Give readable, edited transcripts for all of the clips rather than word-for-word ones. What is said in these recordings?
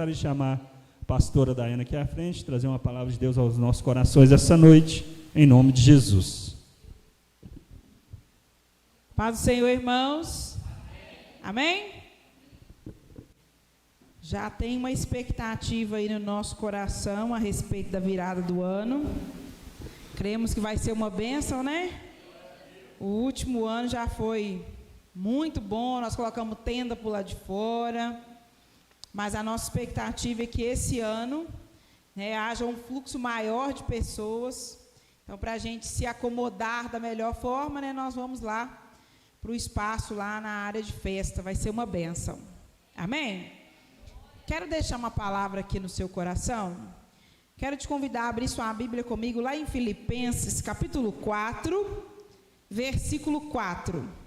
gostaria de chamar a pastora Daiana aqui à frente, trazer uma palavra de Deus aos nossos corações essa noite, em nome de Jesus. Paz do Senhor, irmãos. Amém? Já tem uma expectativa aí no nosso coração a respeito da virada do ano. Cremos que vai ser uma bênção, né? O último ano já foi muito bom, nós colocamos tenda por lá de fora. Mas a nossa expectativa é que esse ano, né, haja um fluxo maior de pessoas. Então, para a gente se acomodar da melhor forma, né, nós vamos lá para o espaço, lá na área de festa. Vai ser uma bênção. Amém? Quero deixar uma palavra aqui no seu coração. Quero te convidar a abrir sua Bíblia comigo lá em Filipenses, capítulo 4, versículo 4.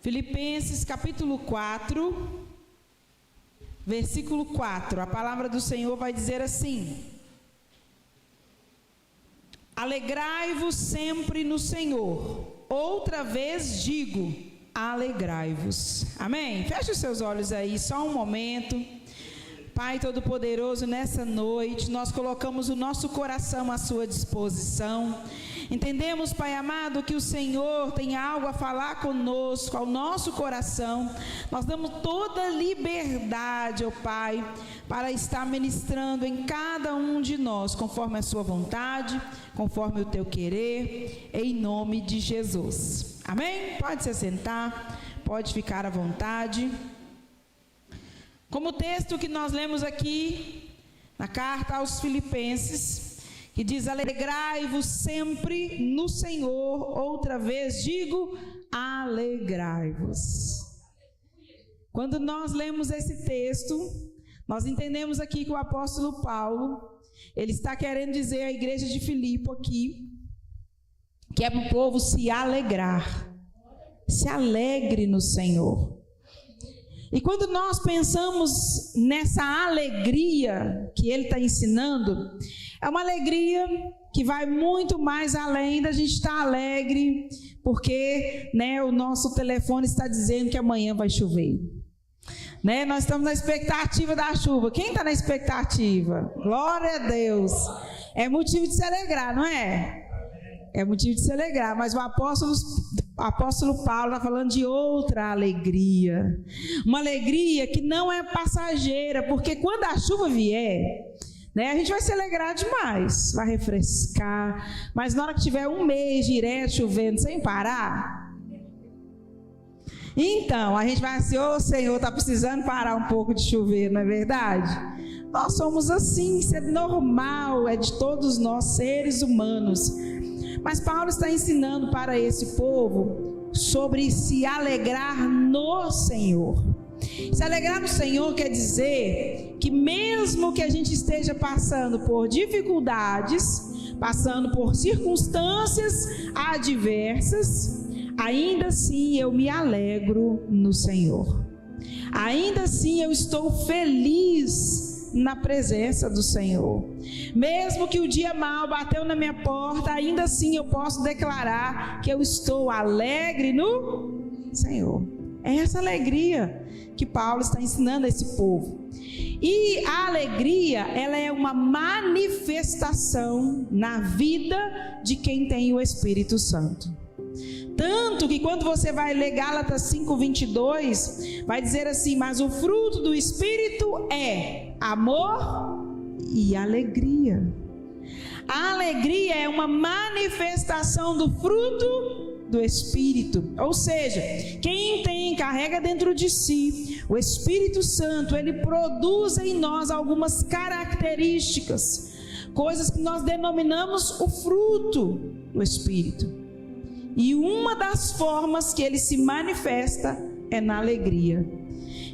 Filipenses, capítulo 4, versículo 4. A palavra do Senhor vai dizer assim: alegrai-vos sempre no Senhor. Outra vez digo, alegrai-vos. Amém? Feche os seus olhos aí, só um momento. Pai Todo-Poderoso, nessa noite, nós colocamos o nosso coração à sua disposição. Entendemos, Pai amado, que o Senhor tem algo a falar conosco, ao nosso coração. Nós damos toda a liberdade, ó Pai, para estar ministrando em cada um de nós, conforme a sua vontade, conforme o teu querer, em nome de Jesus. Amém? Pode se sentar, pode ficar à vontade. Como o texto que nós lemos aqui, na carta aos Filipenses, que diz: alegrai-vos sempre no Senhor. Outra vez digo, alegrai-vos. Quando nós lemos esse texto, nós entendemos aqui que o apóstolo Paulo, ele está querendo dizer à igreja de Filipe aqui, que é para o povo se alegrar. Se alegre no Senhor. E quando nós pensamos nessa alegria que ele está ensinando, é uma alegria que vai muito mais além da gente estar alegre, porque, né, o nosso telefone está dizendo que amanhã vai chover. Né, nós estamos na expectativa da chuva. Quem está na expectativa? Glória a Deus. É motivo de se alegrar, não é? É motivo de se alegrar, mas o apóstolo Paulo está falando de outra alegria. Uma alegria que não é passageira, porque quando a chuva vier, né, a gente vai se alegrar demais, vai refrescar, mas na hora que tiver um mês direto chovendo sem parar, então a gente vai assim: ô Senhor, está precisando parar um pouco de chover, não é verdade? Nós somos assim, isso é normal, é de todos nós seres humanos. Mas Paulo está ensinando para esse povo sobre se alegrar no Senhor. Se alegrar no Senhor quer dizer que mesmo que a gente esteja passando por dificuldades, passando por circunstâncias adversas, ainda assim eu me alegro no Senhor. Ainda assim eu estou feliz na presença do Senhor. Mesmo que o dia mal bateu na minha porta, ainda assim eu posso declarar que eu estou alegre no Senhor. É essa alegria que Paulo está ensinando a esse povo. E a alegria, ela é uma manifestação na vida de quem tem o Espírito Santo. Tanto que quando você vai ler Gálatas 5:22, vai dizer assim: mas o fruto do Espírito é amor e alegria. A alegria é uma manifestação do fruto do Espírito. Ou seja, quem carrega dentro de si o Espírito Santo, ele produz em nós algumas características, coisas que nós denominamos o fruto do Espírito. E uma das formas que ele se manifesta é na alegria.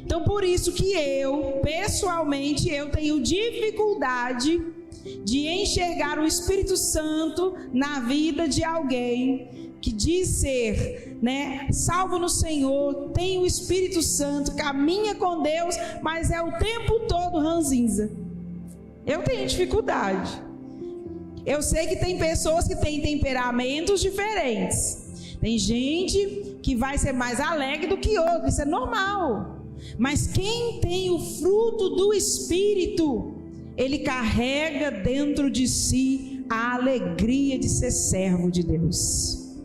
Então, por isso que pessoalmente, eu tenho dificuldade de enxergar o Espírito Santo na vida de alguém que diz ser, né, salvo no Senhor, tem o Espírito Santo, caminha com Deus, mas é o tempo todo ranzinza. Eu tenho dificuldade. Eu sei que tem pessoas que têm temperamentos diferentes. Tem gente que vai ser mais alegre do que outro, isso é normal. Mas quem tem o fruto do Espírito, ele carrega dentro de si a alegria de ser servo de Deus.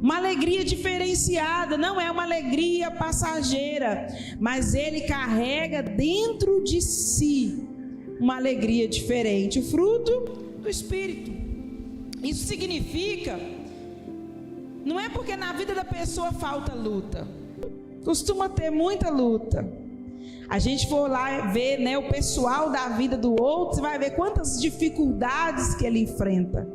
Uma alegria diferenciada, não é uma alegria passageira, mas ele carrega dentro de si uma alegria diferente, o fruto do Espírito. Isso significa, não é porque na vida da pessoa falta luta, costuma ter muita luta. A gente for lá ver, né, o pessoal da vida do outro, você vai ver quantas dificuldades que ele enfrenta.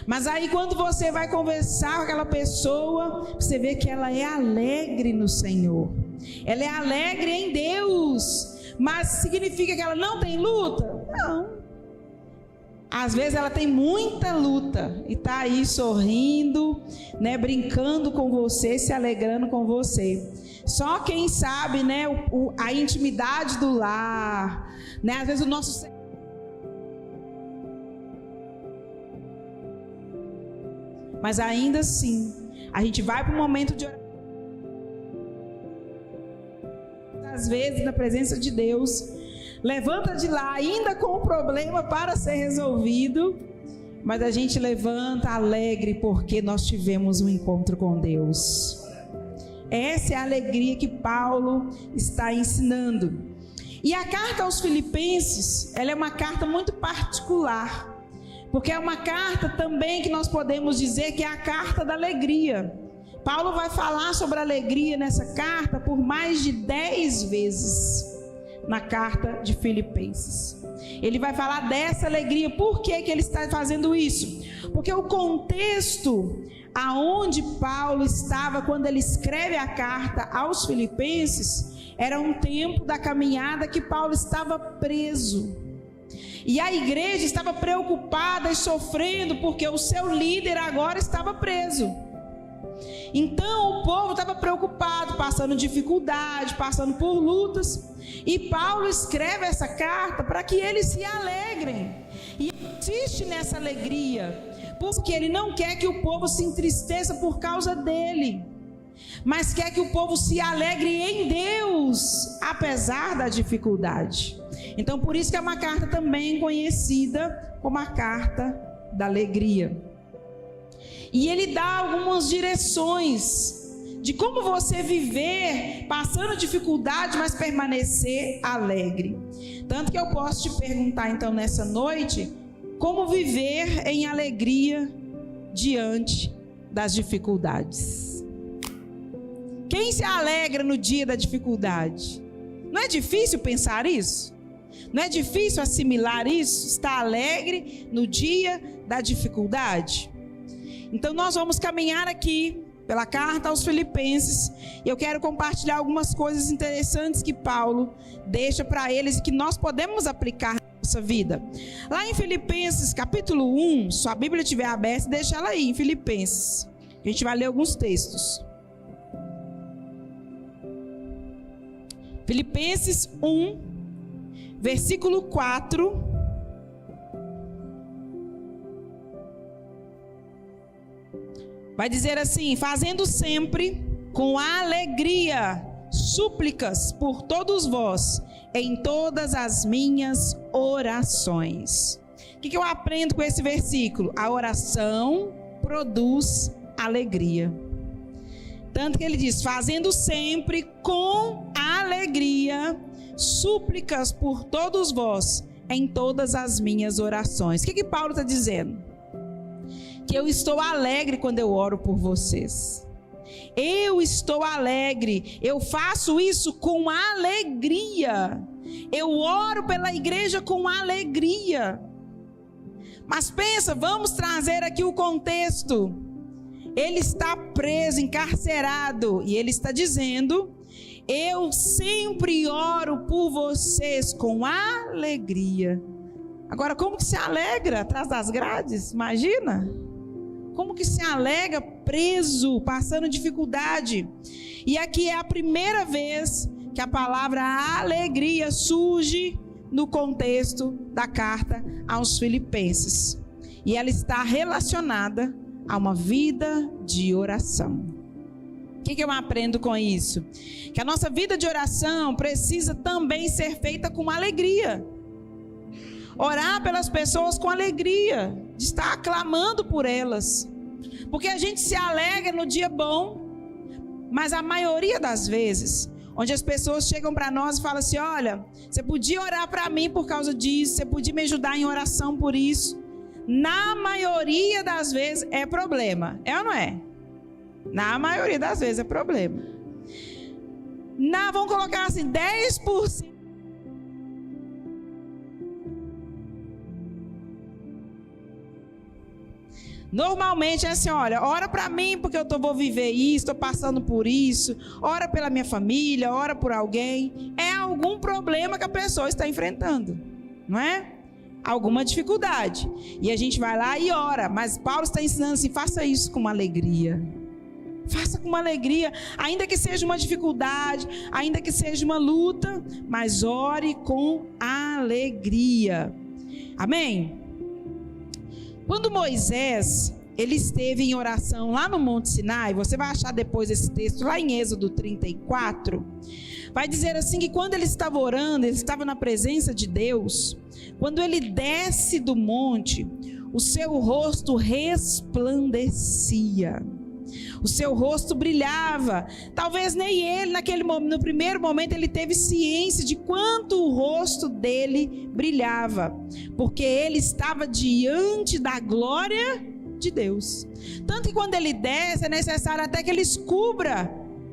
Mas aí quando você vai conversar com aquela pessoa, você vê que ela é alegre no Senhor. Ela é alegre em Deus. Mas significa que ela não tem luta? Não. Às vezes ela tem muita luta e está aí sorrindo, né, brincando com você, se alegrando com você. Só quem sabe, né, a intimidade do lar, né, às vezes o nosso... Mas ainda assim, a gente vai para um momento de oração, às vezes na presença de Deus, levanta de lá ainda com o problema para ser resolvido, mas a gente levanta alegre porque nós tivemos um encontro com Deus. Essa é a alegria que Paulo está ensinando. E a carta aos Filipenses, ela é uma carta muito particular, porque é uma carta também que nós podemos dizer que é a carta da alegria. Paulo vai falar sobre a alegria nessa carta por mais de 10 vezes na carta de Filipenses. Ele vai falar dessa alegria. Por que ele está fazendo isso? Porque o contexto aonde Paulo estava quando ele escreve a carta aos Filipenses era um tempo da caminhada que Paulo estava preso. E a igreja estava preocupada e sofrendo porque o seu líder agora estava preso. Então o povo estava preocupado, passando dificuldade, passando por lutas. E Paulo escreve essa carta para que eles se alegrem. E insiste nessa alegria, porque ele não quer que o povo se entristeça por causa dele, mas quer que o povo se alegre em Deus, apesar da dificuldade. Então por isso que é uma carta também conhecida como a carta da alegria. E ele dá algumas direções de como você viver passando dificuldade, mas permanecer alegre. Tanto que eu posso te perguntar então nessa noite, como viver em alegria diante das dificuldades? Quem se alegra no dia da dificuldade? Não é difícil pensar isso? Não é difícil assimilar isso? Estar alegre no dia da dificuldade? Então nós vamos caminhar aqui pela carta aos Filipenses, e eu quero compartilhar algumas coisas interessantes que Paulo deixa para eles e que nós podemos aplicar na nossa vida. Lá em Filipenses capítulo 1, se a Bíblia estiver aberta, deixa ela aí em Filipenses. A gente vai ler alguns textos. Filipenses 1, versículo 4. Vai dizer assim: fazendo sempre com alegria súplicas por todos vós em todas as minhas orações. O que eu aprendo com esse versículo? A oração produz alegria. Tanto que ele diz: fazendo sempre com alegria súplicas por todos vós em todas as minhas orações. O que Paulo está dizendo? Que eu estou alegre quando eu oro por vocês. Eu estou alegre, eu faço isso com alegria. Eu oro pela igreja com alegria. Mas pensa, vamos trazer aqui o contexto. Ele está preso, encarcerado, e ele está dizendo: eu sempre oro por vocês com alegria. Agora, como que se alegra atrás das grades? Imagina. Como que se alegra preso, passando dificuldade? E aqui é a primeira vez que a palavra alegria surge no contexto da carta aos Filipenses. E ela está relacionada a uma vida de oração. O que eu aprendo com isso? Que a nossa vida de oração precisa também ser feita com alegria. Orar pelas pessoas com alegria, de estar aclamando por elas. Porque a gente se alegra no dia bom, mas a maioria das vezes, onde as pessoas chegam para nós e falam assim: olha, você podia orar para mim por causa disso, você podia me ajudar em oração por isso. Na maioria das vezes é problema, é ou não é? Na maioria das vezes é problema. Vamos colocar assim, 10%. Normalmente é assim: olha, ora para mim porque eu vou viver isso, estou passando por isso. Ora pela minha família, ora por alguém. É algum problema que a pessoa está enfrentando, não é? Alguma dificuldade. E a gente vai lá e ora. Mas Paulo está ensinando assim: faça isso com uma alegria. Faça com uma alegria, ainda que seja uma dificuldade, ainda que seja uma luta, mas ore com alegria. Amém? Quando Moisés, ele esteve em oração lá no Monte Sinai, você vai achar depois esse texto lá em Êxodo 34, vai dizer assim que quando ele estava orando, ele estava na presença de Deus, quando ele desce do monte, o seu rosto resplandecia. O seu rosto brilhava. Talvez nem ele, no primeiro momento, ele teve ciência de quanto o rosto dele brilhava, porque ele estava diante da glória de Deus. Tanto que quando ele desce, é necessário até que ele cubra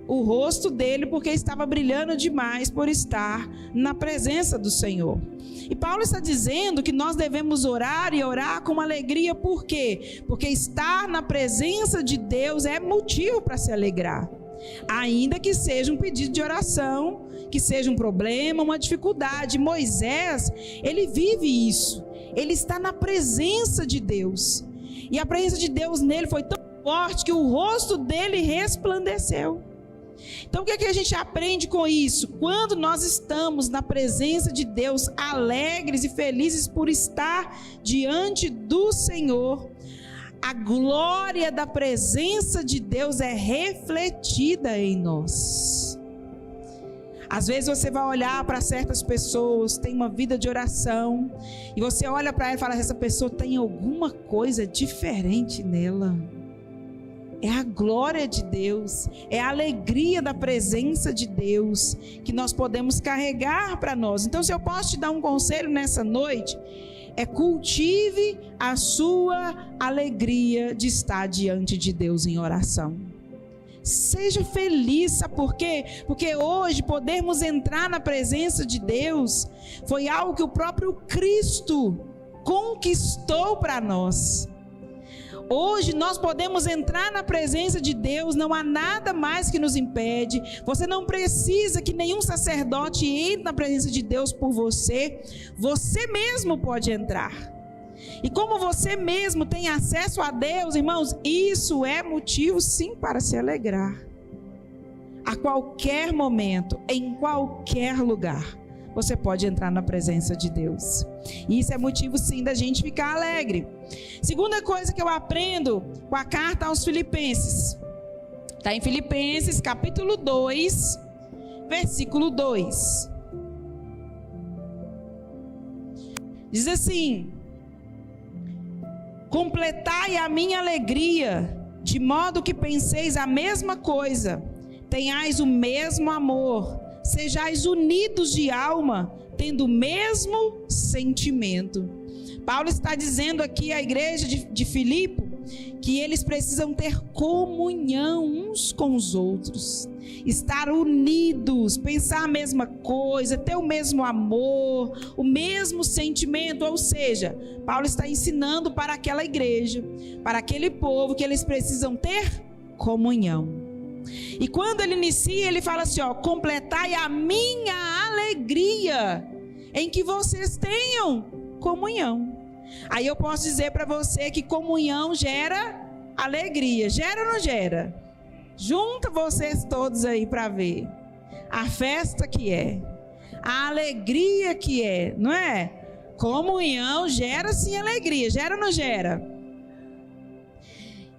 o rosto dele, porque estava brilhando demais por estar na presença do Senhor. E Paulo está dizendo que nós devemos orar e orar com alegria. Por quê? Porque estar na presença de Deus é motivo para se alegrar. Ainda que seja um pedido de oração, que seja um problema, uma dificuldade. Moisés, ele vive isso. Ele está na presença de Deus. E a presença de Deus nele foi tão forte que o rosto dele resplandeceu. Então o que é que a gente aprende com isso? Quando nós estamos na presença de Deus, alegres e felizes por estar diante do Senhor, a glória da presença de Deus é refletida em nós. Às vezes você vai olhar para certas pessoas, tem uma vida de oração, e você olha para ela e fala: essa pessoa tem alguma coisa diferente nela. É a glória de Deus, é a alegria da presença de Deus que nós podemos carregar para nós. Então, se eu posso te dar um conselho nessa noite, é cultive a sua alegria de estar diante de Deus em oração. Seja feliz, sabe por quê? Porque hoje podermos entrar na presença de Deus foi algo que o próprio Cristo conquistou para nós. Hoje nós podemos entrar na presença de Deus, não há nada mais que nos impede. Você não precisa que nenhum sacerdote entre na presença de Deus por você. Você mesmo pode entrar. E como você mesmo tem acesso a Deus, irmãos, isso é motivo sim para se alegrar. A qualquer momento, em qualquer lugar, você pode entrar na presença de Deus. E isso é motivo sim da gente ficar alegre. Segunda coisa que eu aprendo com a carta aos Filipenses. Está em Filipenses capítulo 2, versículo 2. Diz assim: completai a minha alegria, de modo que penseis a mesma coisa, tenhais o mesmo amor, sejais unidos de alma, tendo o mesmo sentimento. Paulo está dizendo aqui à igreja de Filipe que eles precisam ter comunhão uns com os outros, estar unidos, pensar a mesma coisa, ter o mesmo amor, o mesmo sentimento. Ou seja, Paulo está ensinando para aquela igreja, para aquele povo, que eles precisam ter comunhão. E quando ele inicia, ele fala assim: ó, completai a minha alegria, em que vocês tenham comunhão. Aí eu posso dizer para você que comunhão gera alegria. Gera ou não gera? Junta vocês todos aí para ver a festa que é, a alegria que é, não é? Comunhão gera sim alegria, gera ou não gera?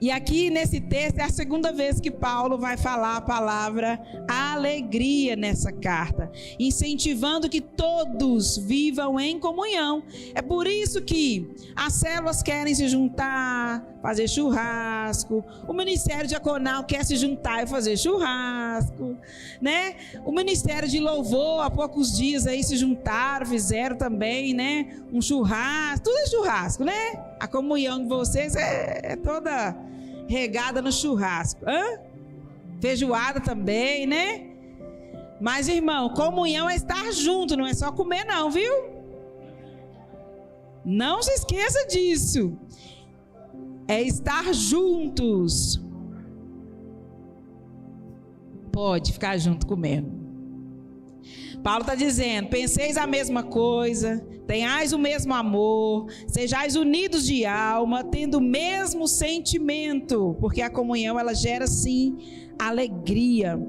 E aqui nesse texto é a segunda vez que Paulo vai falar a palavra alegria nessa carta, incentivando que todos vivam em comunhão. É por isso que as células querem se juntar, fazer churrasco, o ministério diaconal quer se juntar e fazer churrasco, né? O ministério de louvor há poucos dias aí se juntaram, fizeram também, né? Um churrasco, tudo é churrasco, né? A comunhão de vocês é toda regada no churrasco. Feijoada também, né? Mas, irmão, comunhão é estar junto, não é só comer não, viu? Não se esqueça disso. É estar juntos. Pode ficar junto comendo. Paulo está dizendo: penseis a mesma coisa, tenhais o mesmo amor, sejais unidos de alma, tendo o mesmo sentimento, porque a comunhão ela gera sim alegria.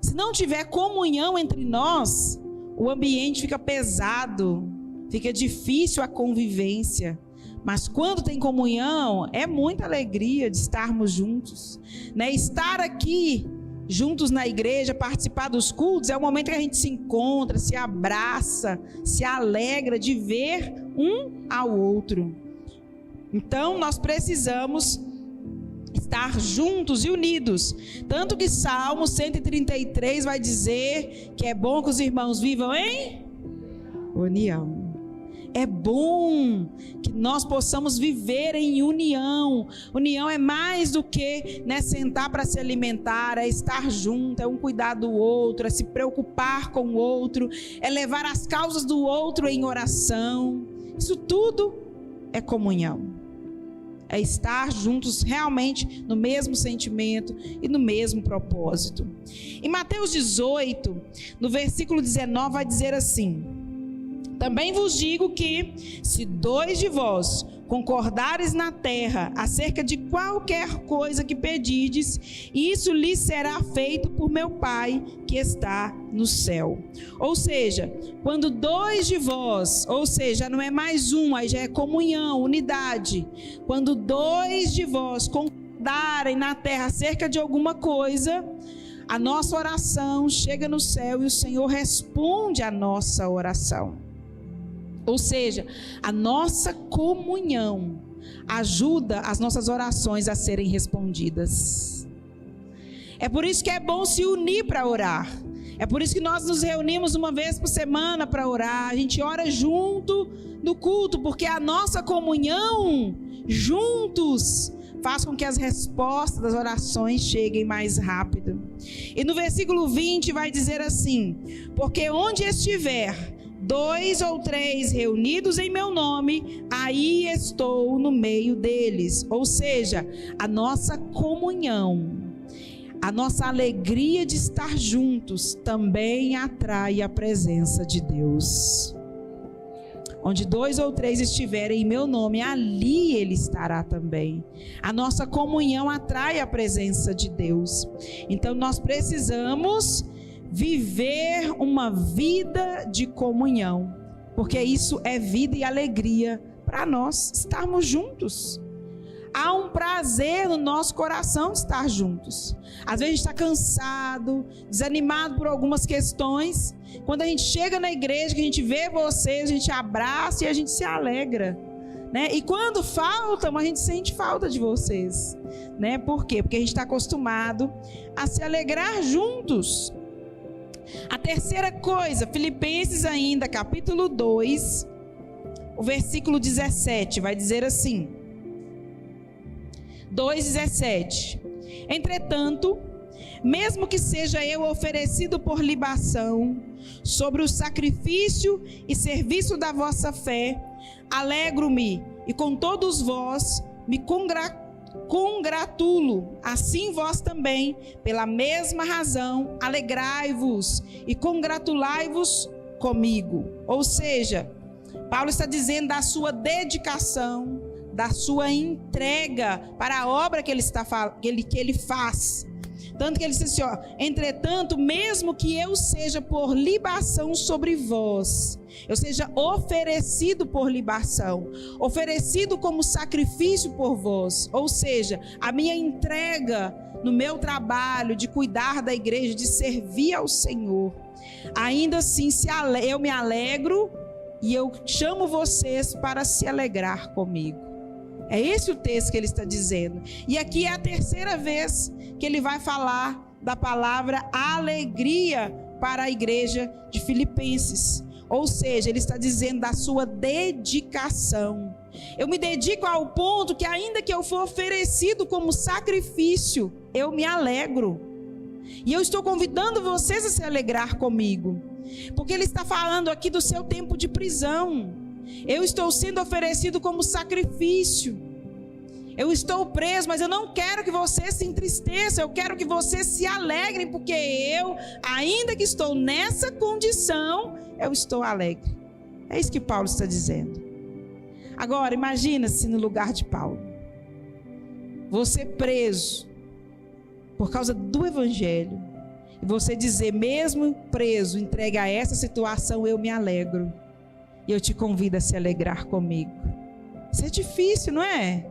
Se não tiver comunhão entre nós, o ambiente fica pesado, fica difícil a convivência. Mas quando tem comunhão, é muita alegria de estarmos juntos, né? Estar aqui juntos na igreja, participar dos cultos, é o momento que a gente se encontra, se abraça, se alegra de ver um ao outro. Então nós precisamos estar juntos e unidos. Tanto que Salmo 133 vai dizer que é bom que os irmãos vivam em união. É bom que nós possamos viver em união. União é mais do que, né, sentar para se alimentar, é estar junto, é um cuidar do outro, é se preocupar com o outro, é levar as causas do outro em oração. Isso tudo é comunhão. É estar juntos realmente no mesmo sentimento e no mesmo propósito. Em Mateus 18, no versículo 19, vai dizer assim: também vos digo que, se 2 de vós concordares na terra acerca de qualquer coisa que pedirdes, isso lhes será feito por meu Pai que está no céu. Ou seja, quando 2 de vós, ou seja, não é mais um, aí já é comunhão, unidade. Quando 2 de vós concordarem na terra acerca de alguma coisa, a nossa oração chega no céu e o Senhor responde a nossa oração. Ou seja, a nossa comunhão ajuda as nossas orações a serem respondidas. É por isso que é bom se unir para orar. É por isso que nós nos reunimos uma vez por semana para orar. A gente ora junto no culto, porque a nossa comunhão juntos faz com que as respostas das orações cheguem mais rápido. E no versículo 20 vai dizer assim: porque onde estiver 2 ou 3 reunidos em meu nome, aí estou no meio deles. Ou seja, a nossa comunhão, a nossa alegria de estar juntos também atrai a presença de Deus. Onde 2 ou 3 estiverem em meu nome, ali Ele estará também. A nossa comunhão atrai a presença de Deus. Então nós precisamos viver uma vida de comunhão, porque isso é vida e alegria para nós estarmos juntos. Há um prazer no nosso coração de estar juntos. Às vezes a gente está cansado, desanimado por algumas questões. Quando a gente chega na igreja, que a gente vê vocês, a gente abraça e a gente se alegra, né? E quando faltam, a gente sente falta de vocês, né? Por quê? Porque a gente está acostumado a se alegrar juntos. A terceira coisa, Filipenses ainda, capítulo 2, o versículo 17, vai dizer assim, 2,17: entretanto, mesmo que seja eu oferecido por libação, sobre o sacrifício e serviço da vossa fé, alegro-me, e com todos vós me congratulo, assim vós também, pela mesma razão, alegrai-vos e congratulai-vos comigo. Ou seja, Paulo está dizendo da sua dedicação, da sua entrega para a obra que ele faz, Tanto que ele disse assim, entretanto, mesmo que eu seja por libação sobre vós, eu seja oferecido por libação, oferecido como sacrifício por vós, ou seja, a minha entrega no meu trabalho de cuidar da igreja, de servir ao Senhor, ainda assim eu me alegro e eu chamo vocês para se alegrar comigo. É esse o texto que ele está dizendo. E aqui é a terceira vez que ele vai falar da palavra alegria para a igreja de Filipenses. Ou seja, ele está dizendo da sua dedicação. Eu me dedico ao ponto que ainda que eu for oferecido como sacrifício, eu me alegro. E eu estou convidando vocês a se alegrar comigo. Porque ele está falando aqui do seu tempo de prisão. Eu estou sendo oferecido como sacrifício. Eu estou preso, mas eu não quero que vocês se entristeçam. Eu quero que vocês se alegrem, porque eu, ainda que estou nessa condição, eu estou alegre. É isso que Paulo está dizendo. Agora, imagina-se no lugar de Paulo. Você preso por causa do evangelho. E você dizer, mesmo preso, entregue a essa situação, eu me alegro. E eu te convido a se alegrar comigo. Isso é difícil, não é?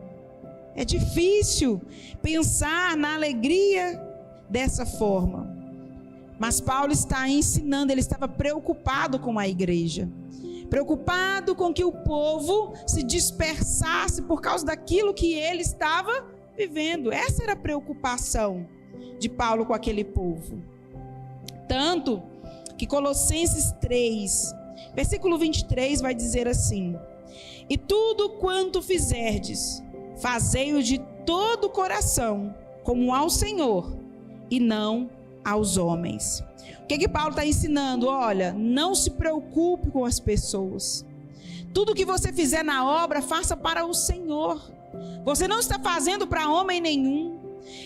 É difícil pensar na alegria dessa forma. Mas Paulo está ensinando, ele estava preocupado com a igreja. Preocupado com que o povo se dispersasse por causa daquilo que ele estava vivendo. Essa era a preocupação de Paulo com aquele povo. Tanto que Colossenses 3, versículo 23 vai dizer assim: e tudo quanto fizerdes, fazei-o de todo o coração, como ao Senhor, e não aos homens. O que Paulo está ensinando? Olha, não se preocupe com as pessoas. Tudo que você fizer na obra, faça para o Senhor. Você não está fazendo para homem nenhum.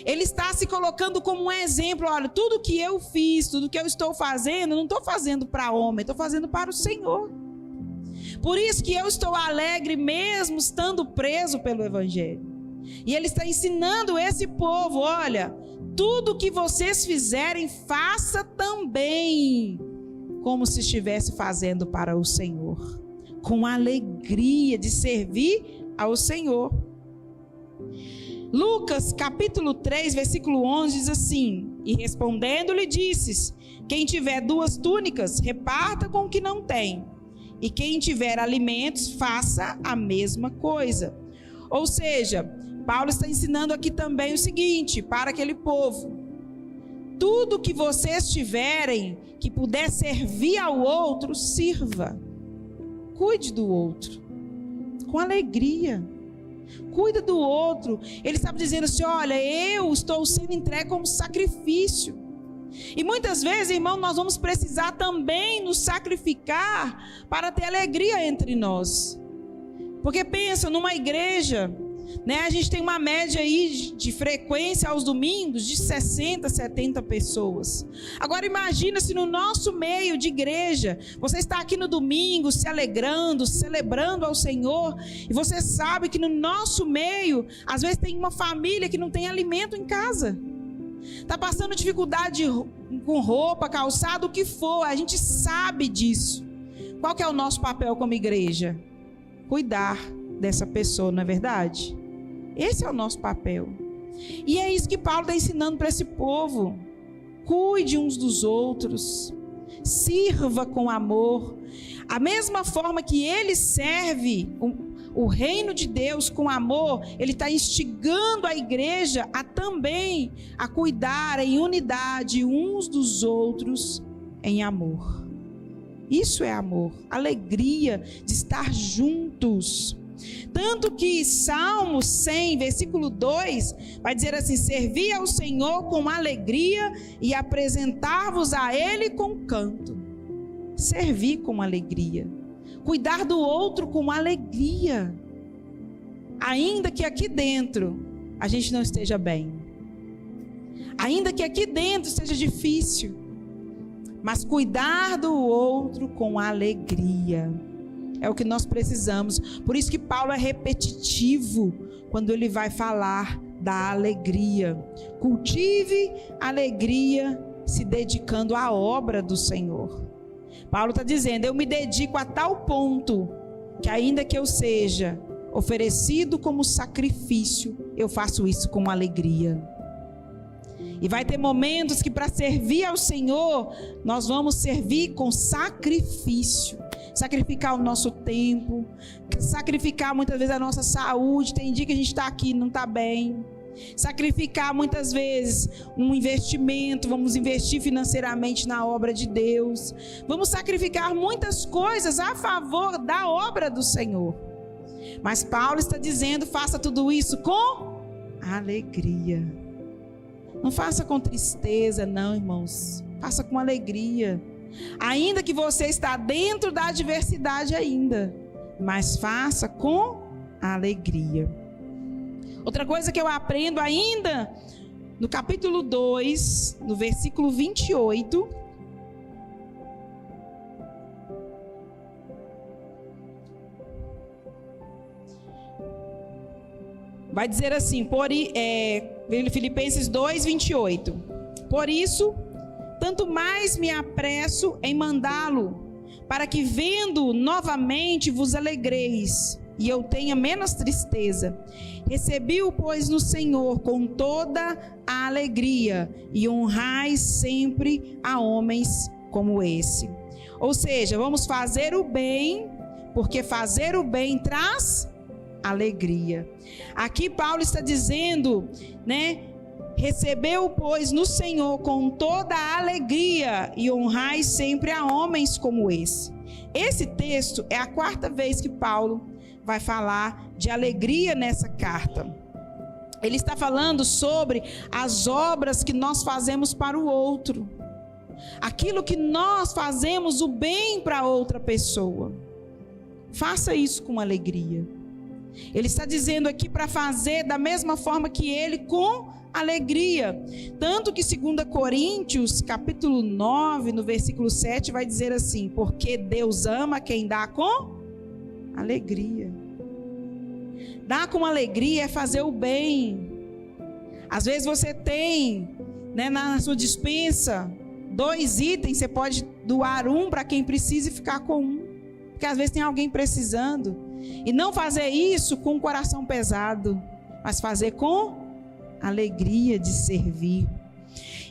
Ele está se colocando como um exemplo. Olha, tudo que eu fiz, tudo que eu estou fazendo, não estou fazendo para homem, estou fazendo para o Senhor. Por isso que eu estou alegre mesmo estando preso pelo evangelho. E ele está ensinando esse povo, olha, tudo que vocês fizerem, faça também como se estivesse fazendo para o Senhor, com alegria de servir ao Senhor. Lucas capítulo 3, versículo 11 diz assim: e respondendo-lhe disses, quem tiver 2 túnicas, reparta com o que não tem, e quem tiver alimentos, faça a mesma coisa. Ou seja, Paulo está ensinando aqui também o seguinte, para aquele povo: tudo que vocês tiverem, que puder servir ao outro, sirva. Cuide do outro, com alegria. Cuida do outro. Ele estava dizendo assim, olha, eu estou sendo entregue como sacrifício. E muitas vezes, irmão, nós vamos precisar também nos sacrificar para ter alegria entre nós. Porque pensa, numa igreja, né, a gente tem uma média aí de frequência aos domingos de 60, 70 pessoas. Agora imagina se no nosso meio de igreja, você está aqui no domingo se alegrando, celebrando ao Senhor, e você sabe que no nosso meio, às vezes tem uma família que não tem alimento em casa. Está passando dificuldade com roupa, calçado, o que for, a gente sabe disso. Qual que é o nosso papel como igreja? Cuidar dessa pessoa, não é verdade? Esse é o nosso papel. E é isso que Paulo está ensinando para esse povo. Cuide uns dos outros. Sirva com amor. A mesma forma que ele serve o reino de Deus com amor, ele está instigando a igreja a também a cuidar em unidade uns dos outros em amor. Isso é amor, alegria de estar juntos. Tanto que Salmo 100, versículo 2, vai dizer assim: servi ao Senhor com alegria e apresentar-vos a Ele com canto. Servir com alegria, cuidar do outro com alegria, ainda que aqui dentro a gente não esteja bem, ainda que aqui dentro seja difícil, mas cuidar do outro com alegria. É o que nós precisamos. Por isso que Paulo é repetitivo quando ele vai falar da alegria. Cultive alegria se dedicando à obra do Senhor. Paulo está dizendo, eu me dedico a tal ponto que ainda que eu seja oferecido como sacrifício, eu faço isso com alegria. E vai ter momentos que para servir ao Senhor, nós vamos servir com sacrifício. Sacrificar o nosso tempo, sacrificar muitas vezes a nossa saúde. Tem dia que a gente está aqui e não está bem. Sacrificar muitas vezes um investimento, vamos investir financeiramente na obra de Deus. Vamos sacrificar muitas coisas a favor da obra do Senhor. Mas Paulo está dizendo, faça tudo isso com alegria. Não faça com tristeza, não, irmãos. Faça com alegria. Ainda que você está dentro da adversidade ainda, mas faça com alegria. Outra coisa que eu aprendo ainda, no capítulo 2, no versículo 28, vai dizer assim, Filipenses 2, 28. Por isso, tanto mais me apresso em mandá-lo, para que vendo novamente vos alegreis, e eu tenha menos tristeza. Recebi-o, pois, no Senhor com toda a alegria, e honrais sempre a homens como esse. Ou seja, vamos fazer o bem, porque fazer o bem traz alegria. Aqui Paulo está dizendo, né? Recebeu, pois, no Senhor com toda a alegria, e honrais sempre a homens como esse. Esse texto é a 4ª vez que Paulo vai falar de alegria nessa carta. Ele está falando sobre as obras que nós fazemos para o outro. Aquilo que nós fazemos o bem para outra pessoa. Faça isso com alegria. Ele está dizendo aqui para fazer da mesma forma que ele, com alegria. Tanto que 2 Coríntios, capítulo 9, no versículo 7, vai dizer assim, porque Deus ama quem dá com alegria. Dar com alegria é fazer o bem. Às vezes você tem, né, na sua despensa 2 itens, você pode doar um para quem precisa e ficar com um, porque às vezes tem alguém precisando. E não fazer isso com o coração pesado, mas fazer com alegria de servir.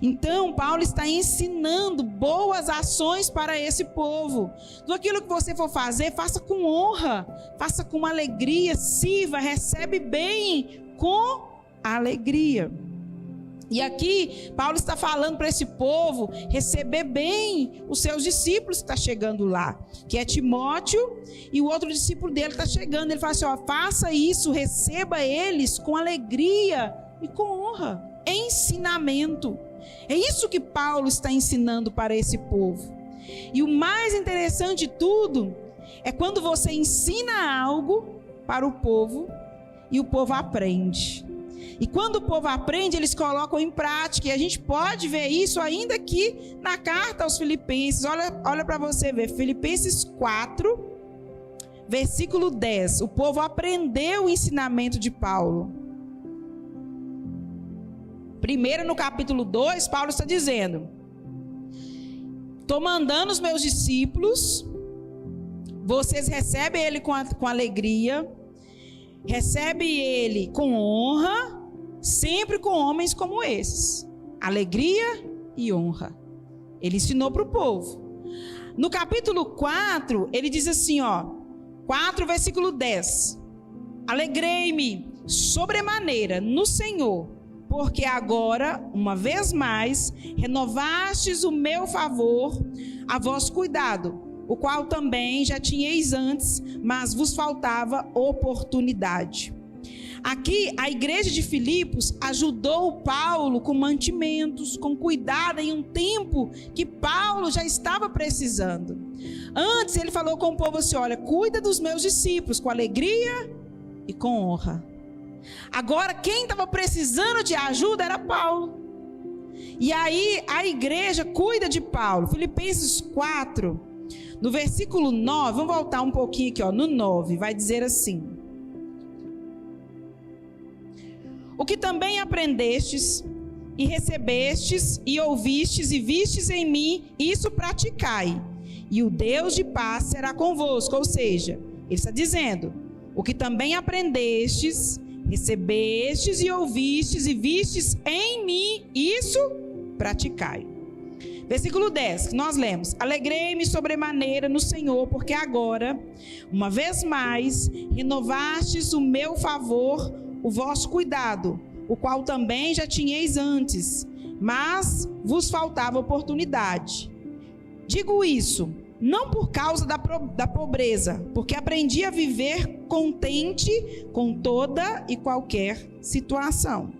Então Paulo está ensinando boas ações para esse povo. Tudo aquilo que você for fazer, faça com honra, faça com alegria, sirva, recebe bem com alegria. E aqui Paulo está falando para esse povo receber bem os seus discípulos que estão chegando lá, que é Timóteo e o outro discípulo dele está chegando. Ele fala assim, ó, faça isso, receba eles com alegria e com honra. Ensinamento. É isso que Paulo está ensinando para esse povo. E o mais interessante de tudo é quando você ensina algo para o povo e o povo aprende. E quando o povo aprende, eles colocam em prática. E a gente pode ver isso ainda aqui na carta aos Filipenses. Olha para você ver. Filipenses 4, versículo 10. O povo aprendeu o ensinamento de Paulo. Primeiro, no capítulo 2, Paulo está dizendo: estou mandando os meus discípulos, vocês recebem ele com alegria, recebem ele com honra, sempre com homens como esses. Alegria e honra. Ele ensinou para o povo. No capítulo 4, ele diz assim, ó, 4, versículo 10. Alegrei-me sobremaneira no Senhor, porque agora, uma vez mais, renovastes o meu favor a vosso cuidado, o qual também já tinhais antes, mas vos faltava oportunidade. Aqui, a igreja de Filipos ajudou Paulo com mantimentos, com cuidado em um tempo que Paulo já estava precisando. Antes, ele falou com o povo assim, olha, cuida dos meus discípulos com alegria e com honra. Agora, quem estava precisando de ajuda era Paulo. E aí, a igreja cuida de Paulo. Filipenses 4, no versículo 9, vamos voltar um pouquinho aqui, ó, no 9, vai dizer assim: O que também aprendestes e recebestes e ouvistes e vistes em mim, isso praticai, e o Deus de paz será convosco. Ou seja, ele está dizendo: o que também aprendestes, recebestes e ouvistes e vistes em mim, isso praticai. Versículo 10, que nós lemos: alegrei-me sobremaneira no Senhor, porque agora, uma vez mais, renovastes o meu favor, o vosso cuidado, o qual também já tinhais antes, mas vos faltava oportunidade. Digo isso, não por causa da pobreza, porque aprendi a viver contente com toda e qualquer situação.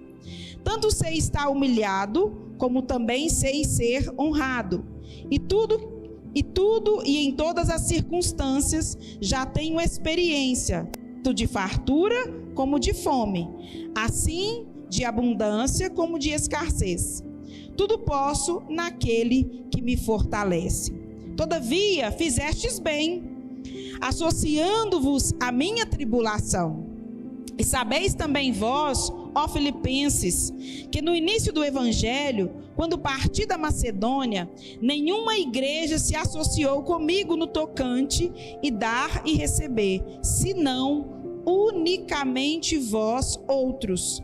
Tanto sei estar humilhado, como também sei ser honrado. E em todas as circunstâncias já tenho experiência, tanto de fartura como de fome, assim de abundância como de escassez. Tudo posso naquele que me fortalece. Todavia fizestes bem, associando-vos à minha tribulação. E sabeis também vós, ó Filipenses, que no início do Evangelho, quando parti da Macedônia, nenhuma igreja se associou comigo no tocante e dar e receber, senão unicamente vós outros.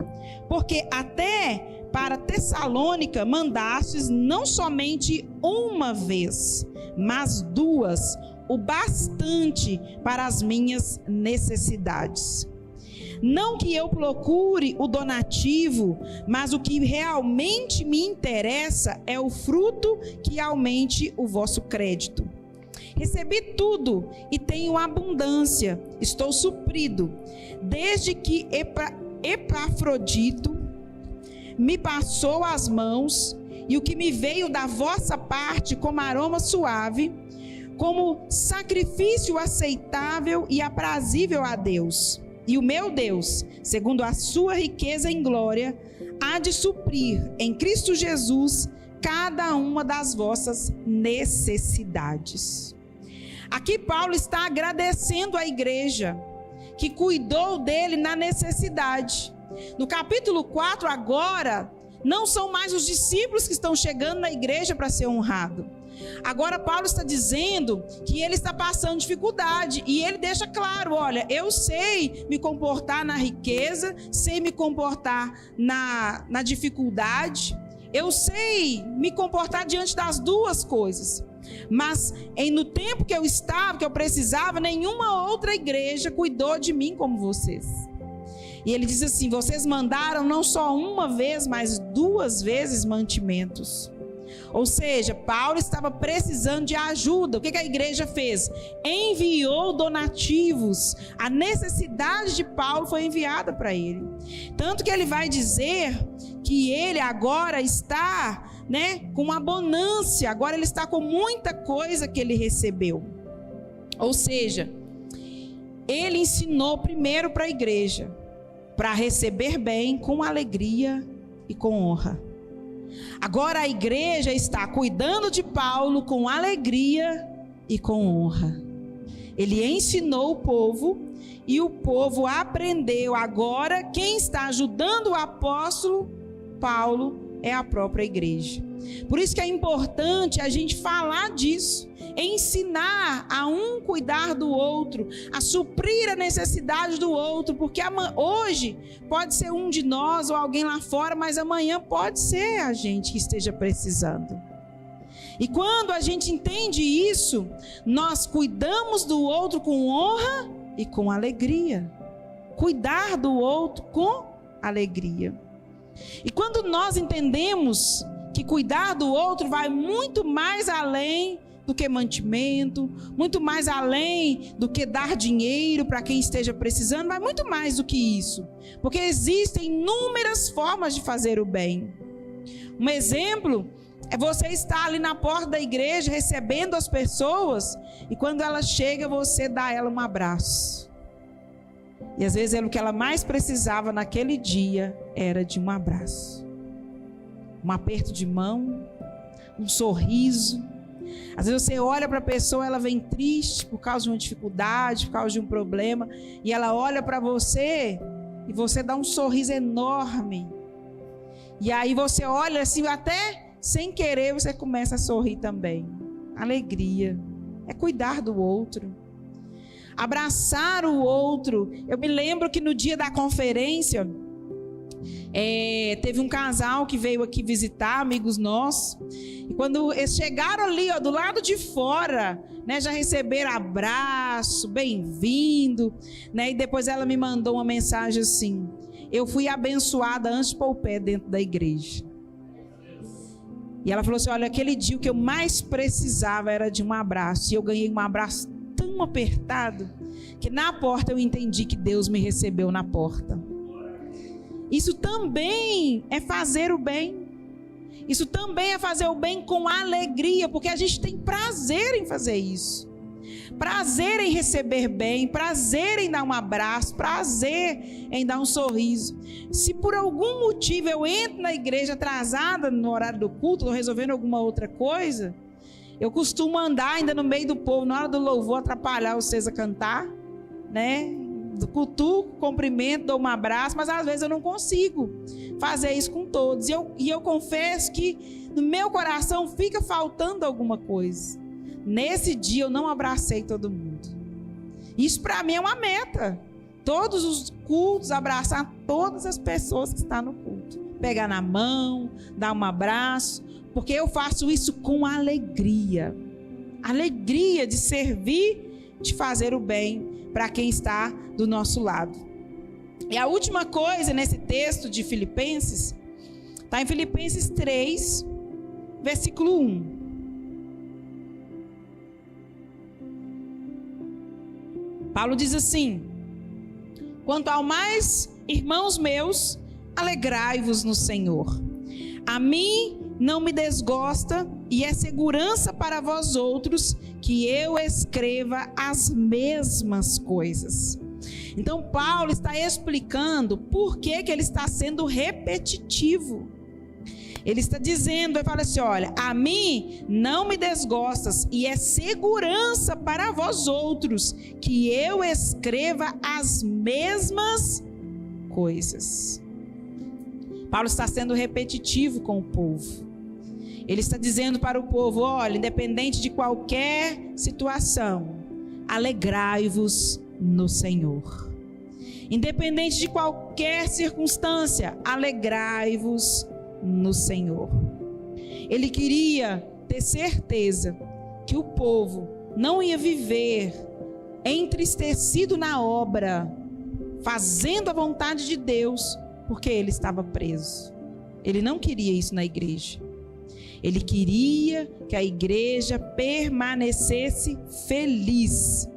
Porque até para Tessalônica mandastes não somente uma vez, mas duas, o bastante para as minhas necessidades. Não que eu procure o donativo, mas o que realmente me interessa é o fruto que aumente o vosso crédito. Recebi tudo e tenho abundância, estou suprido, desde que Epafrodito me passou as mãos, e o que me veio da vossa parte como aroma suave, como sacrifício aceitável e aprazível a Deus. E o meu Deus, segundo a sua riqueza em glória, há de suprir em Cristo Jesus cada uma das vossas necessidades. Aqui Paulo está agradecendo à igreja que cuidou dele na necessidade. No capítulo 4 agora, não são mais os discípulos que estão chegando na igreja para ser honrado. Agora Paulo está dizendo que ele está passando dificuldade, e ele deixa claro: olha, eu sei me comportar na riqueza, sei me comportar na dificuldade, eu sei me comportar diante das duas coisas. Mas no tempo que eu estava, que eu precisava, nenhuma outra igreja cuidou de mim como vocês. E ele diz assim: vocês mandaram não só uma vez, mas 2 vezes mantimentos. Ou seja, Paulo estava precisando de ajuda. O que a igreja fez? Enviou donativos. A necessidade de Paulo foi enviada para ele. Tanto que ele vai dizer que ele agora está, com abundância. Agora ele está com muita coisa que ele recebeu. Ou seja, ele ensinou primeiro para a igreja, para receber bem, com alegria e com honra. Agora a igreja está cuidando de Paulo com alegria e com honra. Ele ensinou o povo e o povo aprendeu. Agora quem está ajudando o apóstolo Paulo é a própria igreja. Por isso que é importante a gente falar disso, ensinar a um cuidar do outro, a suprir a necessidade do outro, porque hoje pode ser um de nós ou alguém lá fora, mas amanhã pode ser a gente que esteja precisando. E quando a gente entende isso, nós cuidamos do outro com honra e com alegria. Cuidar do outro com alegria. E quando nós entendemos que cuidar do outro vai muito mais além do que mantimento, muito mais além do que dar dinheiro para quem esteja precisando, vai muito mais do que isso. Porque existem inúmeras formas de fazer o bem. Um exemplo é você estar ali na porta da igreja recebendo as pessoas, e quando ela chega você dá a ela um abraço. E às vezes o que ela mais precisava naquele dia era de um abraço, um aperto de mão, um sorriso. Às vezes você olha para a pessoa, ela vem triste por causa de uma dificuldade, por causa de um problema, e ela olha para você e você dá um sorriso enorme. E aí você olha assim, até sem querer você começa a sorrir também. Alegria é cuidar do outro, abraçar o outro. Eu me lembro que no dia da conferência, teve um casal que veio aqui visitar, amigos nossos, e quando eles chegaram ali, ó, do lado de fora, né, já receberam abraço, bem-vindo, né, e depois ela me mandou uma mensagem assim: eu fui abençoada antes de pôr o pé dentro da igreja. E ela falou assim: olha, aquele dia o que eu mais precisava era de um abraço, e eu ganhei um abraço tão apertado, que na porta eu entendi que Deus me recebeu na porta. Isso também é fazer o bem. Isso também é fazer o bem com alegria, porque a gente tem prazer em fazer isso. Prazer em receber bem, prazer em dar um abraço, prazer em dar um sorriso. Se por algum motivo eu entro na igreja atrasada no horário do culto, ou resolvendo alguma outra coisa, eu costumo andar ainda no meio do povo, na hora do louvor, atrapalhar vocês a cantar, né? Do cutuco, cumprimento, dou um abraço, mas às vezes eu não consigo fazer isso com todos. E eu confesso que no meu coração fica faltando alguma coisa. Nesse dia eu não abracei todo mundo. Isso para mim é uma meta. Todos os cultos, abraçar todas as pessoas que estão no culto. Pegar na mão, dar um abraço, porque eu faço isso com alegria. Alegria de servir, de fazer o bem para quem está do nosso lado. E a última coisa nesse texto de Filipenses, está em Filipenses 3, versículo 1. Paulo diz assim: quanto ao mais, irmãos meus, alegrai-vos no Senhor. A mim não me desgosta e é segurança para vós outros que eu escreva as mesmas coisas. Então Paulo está explicando por que ele está sendo repetitivo. Ele está dizendo, ele fala assim: olha, a mim não me desgostas e é segurança para vós outros que eu escreva as mesmas coisas. Paulo está sendo repetitivo com o povo. Ele está dizendo para o povo: olha, independente de qualquer situação, alegrai-vos no Senhor. Independente de qualquer circunstância, alegrai-vos no Senhor. Ele queria ter certeza que o povo não ia viver entristecido na obra, fazendo a vontade de Deus, porque ele estava preso. Ele não queria isso na igreja. Ele queria que a igreja permanecesse feliz.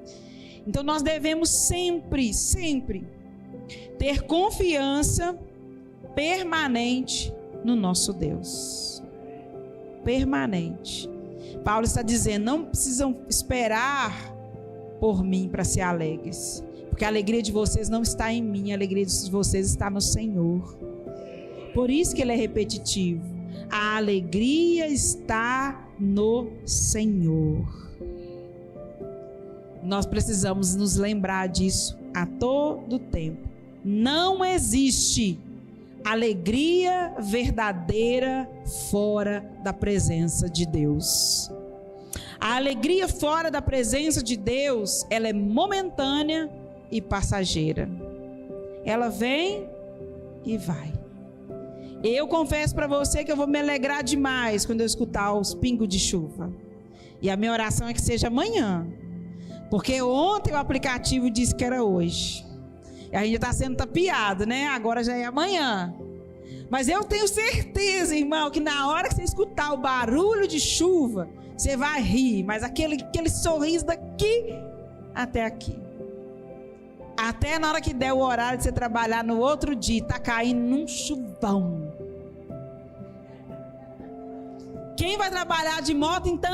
Então nós devemos sempre, sempre ter confiança permanente no nosso Deus. Permanente. Paulo está dizendo: não precisam esperar por mim para ser alegres, porque a alegria de vocês não está em mim, a alegria de vocês está no Senhor. Por isso que ele é repetitivo. A alegria está no Senhor. Nós precisamos nos lembrar disso a todo tempo. Não existe alegria verdadeira fora da presença de Deus. A alegria fora da presença de Deus, ela é momentânea e passageira. Ela vem e vai. Eu confesso para você que eu vou me alegrar demais quando eu escutar os pingos de chuva. E a minha oração é que seja amanhã. Porque ontem o aplicativo disse que era hoje. E a gente está sendo tapeado, né? Agora já é amanhã. Mas eu tenho certeza, irmão, que na hora que você escutar o barulho de chuva, você vai rir. Mas aquele sorriso daqui até aqui. Até na hora que der o horário de você trabalhar no outro dia, está caindo num chuvão. Quem vai trabalhar de moto, então,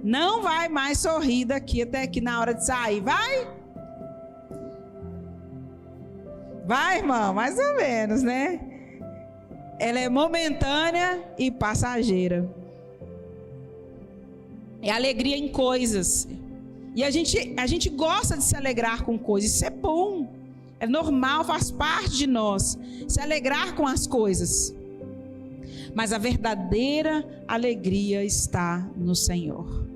não vai mais sorrir daqui até aqui na hora de sair. Vai? Vai, irmão? Mais ou menos, né? Ela é momentânea e passageira. É alegria em coisas. E a gente gosta de se alegrar com coisas. Isso é bom. É normal, faz parte de nós se alegrar com as coisas. Mas a verdadeira alegria está no Senhor.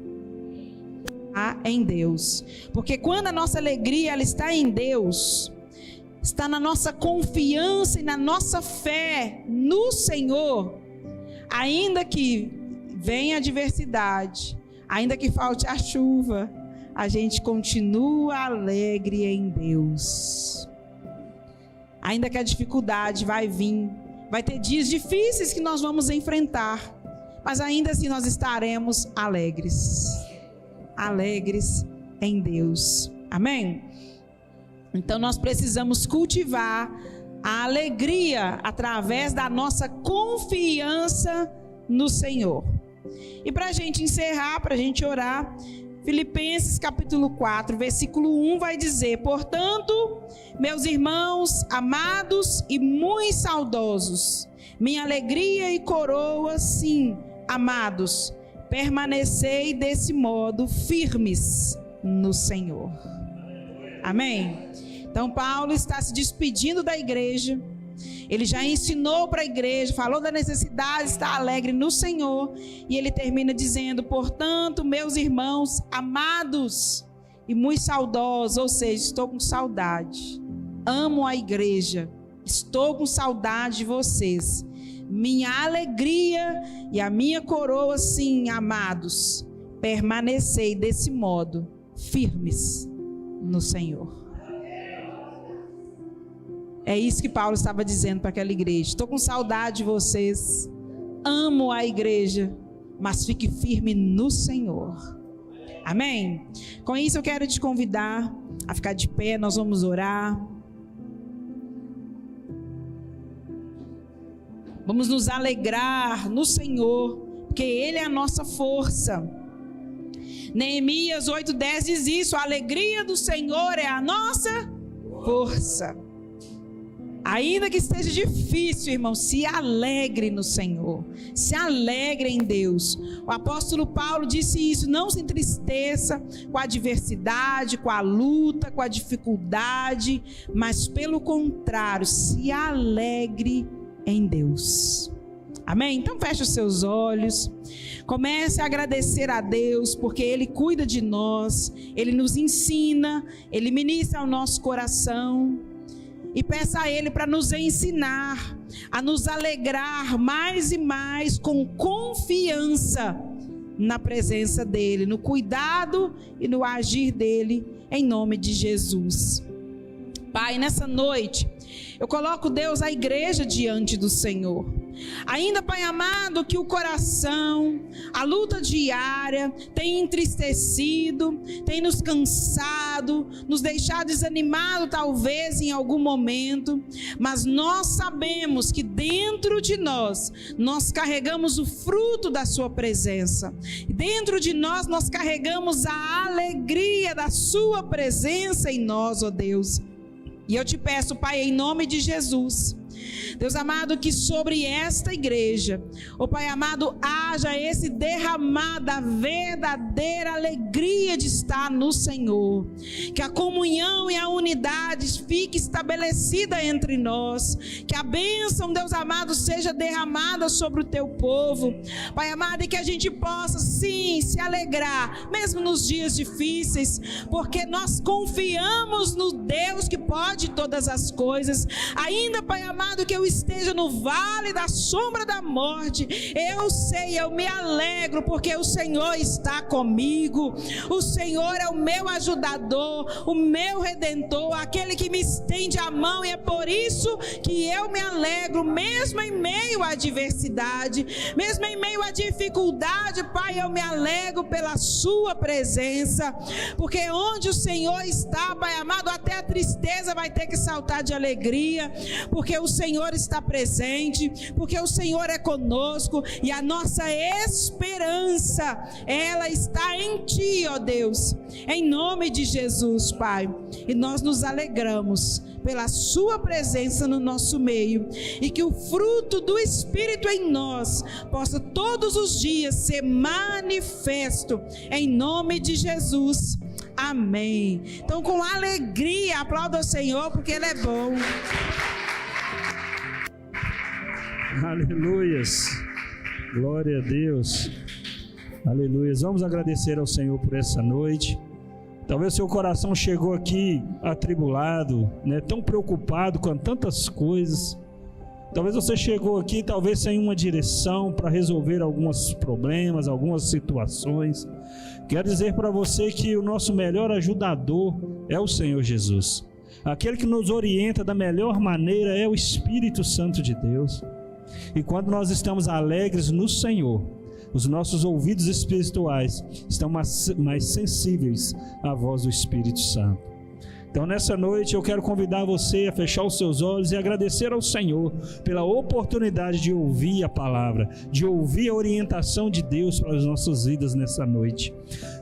Está em Deus. Porque quando a nossa alegria ela está em Deus, está na nossa confiança e na nossa fé no Senhor, ainda que venha a adversidade, ainda que falte a chuva, a gente continua alegre em Deus. Ainda que a dificuldade vai vir, vai ter dias difíceis que nós vamos enfrentar, mas ainda assim nós estaremos alegres. Alegres em Deus. Amém? Então nós precisamos cultivar a alegria através da nossa confiança no Senhor. E para a gente encerrar, para a gente orar, Filipenses capítulo 4, versículo 1 vai dizer: portanto, meus irmãos amados e muito saudosos, minha alegria e coroa, sim, amados, permanecei desse modo firmes no Senhor. Amém? Então Paulo está se despedindo da igreja. Ele já ensinou para a igreja, falou da necessidade de estar alegre no Senhor. E ele termina dizendo: portanto, meus irmãos amados e muito saudosos, ou seja, estou com saudade. Amo a igreja, estou com saudade de vocês. Minha alegria e a minha coroa, sim, amados, permanecei desse modo, firmes no Senhor. É isso que Paulo estava dizendo para aquela igreja. Estou com saudade de vocês. Amo a igreja, mas fique firme no Senhor. Amém? Com isso eu quero te convidar a ficar de pé. Nós vamos orar. Vamos nos alegrar no Senhor, porque Ele é a nossa força. Neemias 8:10 diz isso: a alegria do Senhor é a nossa força. Ainda que esteja difícil, irmão, se alegre no Senhor, se alegre em Deus. O apóstolo Paulo disse isso: não se entristeça com a adversidade, com a luta, com a dificuldade, mas pelo contrário, se alegre em Deus. Amém? Então feche os seus olhos, comece a agradecer a Deus, porque Ele cuida de nós, Ele nos ensina, Ele ministra ao nosso coração. E peça a Ele para nos ensinar a nos alegrar mais e mais com confiança na presença dEle, no cuidado e no agir dEle, em nome de Jesus. Pai, nessa noite, eu coloco, Deus, a igreja diante do Senhor. Ainda, Pai amado, que o coração, a luta diária tem entristecido, tem nos cansado, nos deixado desanimado talvez em algum momento, mas nós sabemos que dentro de nós carregamos o fruto da sua presença. Dentro de nós carregamos a alegria da sua presença em nós, ó Deus. E eu te peço, Pai, em nome de Jesus, Deus amado, que sobre esta igreja, ó Pai amado, haja esse derramar da verdadeira alegria de estar no Senhor. Que a comunhão e a unidade fique estabelecida entre nós. Que a bênção, Deus amado, seja derramada sobre o teu povo. Pai amado, e que a gente possa sim se alegrar, mesmo nos dias difíceis, porque nós confiamos no Deus que pode todas as coisas. Ainda, Pai amado, que eu esteja no vale da sombra da morte, eu sei, eu me alegro, porque o Senhor está comigo. O Senhor é o meu ajudador, o meu redentor, aquele que me estende a mão, e é por isso que eu me alegro, mesmo em meio à adversidade, mesmo em meio à dificuldade. Pai, eu me alegro pela sua presença, porque onde o Senhor está, Pai amado, até a tristeza vai ter que saltar de alegria, porque o Senhor está presente, porque o Senhor é conosco, e a nossa esperança, ela está em Ti, ó Deus, em nome de Jesus, Pai. E nós nos alegramos pela sua presença no nosso meio, e que o fruto do Espírito em nós possa todos os dias ser manifesto, em nome de Jesus. Amém. Então, com alegria, aplauda o Senhor, porque Ele é bom. Aleluias. Glória a Deus. Aleluias. Vamos agradecer ao Senhor por essa noite. Talvez seu coração chegou aqui atribulado, né? Tão preocupado com tantas coisas. Talvez você chegou aqui, talvez sem uma direção para resolver alguns problemas, algumas situações. Quero dizer para você que o nosso melhor ajudador é o Senhor Jesus. Aquele que nos orienta da melhor maneira é o Espírito Santo de Deus. E quando nós estamos alegres no Senhor, os nossos ouvidos espirituais estão mais sensíveis à voz do Espírito Santo. Então nessa noite eu quero convidar você a fechar os seus olhos e agradecer ao Senhor pela oportunidade de ouvir a palavra, de ouvir a orientação de Deus para as nossas vidas nessa noite.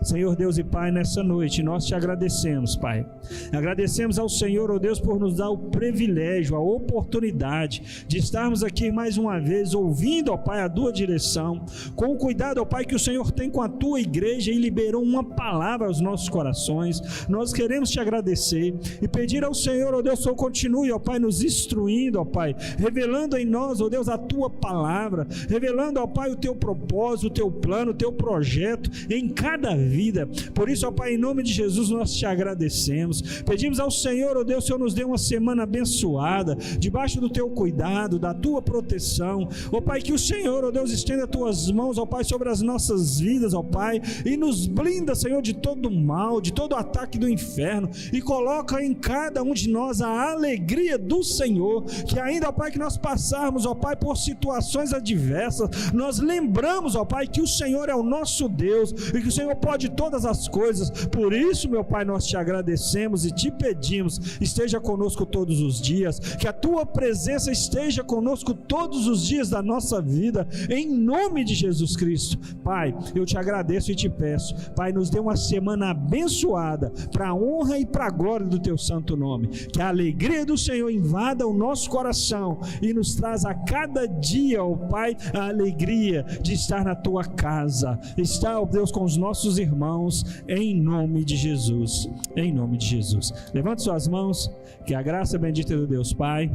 Senhor Deus e Pai, nessa noite nós te agradecemos, Pai. Agradecemos ao Senhor, ó Deus, por nos dar o privilégio, a oportunidade de estarmos aqui mais uma vez ouvindo, ó Pai, a tua direção, com o cuidado, ó Pai, que o Senhor tem com a tua igreja e liberou uma palavra aos nossos corações. Nós queremos te agradecer e pedir ao Senhor, ó Deus, que continue, ó Pai, nos instruindo, ó Pai, revelando em nós, ó Deus, a tua palavra, revelando, ó Pai, o teu propósito, o teu plano, o teu projeto em cada vida. Por isso, ó Pai, em nome de Jesus nós te agradecemos, pedimos ao Senhor, ó Deus, que o Senhor nos dê uma semana abençoada, debaixo do teu cuidado, da tua proteção, ó Pai, que o Senhor, ó Deus, estenda as tuas mãos, ó Pai, sobre as nossas vidas, ó Pai, e nos blinda, Senhor, de todo mal, de todo ataque do inferno, e coloca em cada um de nós a alegria do Senhor, que ainda, ó Pai, que nós passarmos, ó Pai, por situações adversas, nós lembramos, ó Pai, que o Senhor é o nosso Deus, e que o Senhor pode todas as coisas. Por isso, meu Pai, nós te agradecemos e te pedimos, esteja conosco todos os dias, que a tua presença esteja conosco todos os dias da nossa vida, em nome de Jesus Cristo. Pai, eu te agradeço e te peço, Pai, nos dê uma semana abençoada, para a honra e para a glória do teu santo nome, que a alegria do Senhor invada o nosso coração e nos traz a cada dia, ó Pai, a alegria de estar na tua casa, estar, ó Deus, com os nossos irmãos, em nome de Jesus, em nome de Jesus. Levante suas mãos, que a graça bendita do Deus Pai,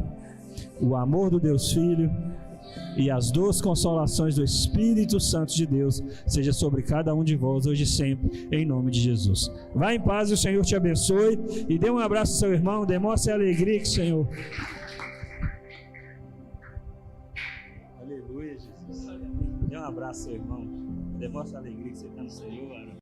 o amor do Deus Filho e as duas consolações do Espírito Santo de Deus seja sobre cada um de vós hoje e sempre, em nome de Jesus. Vá em paz e o Senhor te abençoe, e dê um abraço ao seu irmão, demonstre a alegria que o Senhor... Aleluia, Jesus. Dê um abraço ao seu irmão, demonstre a alegria que você está no Senhor.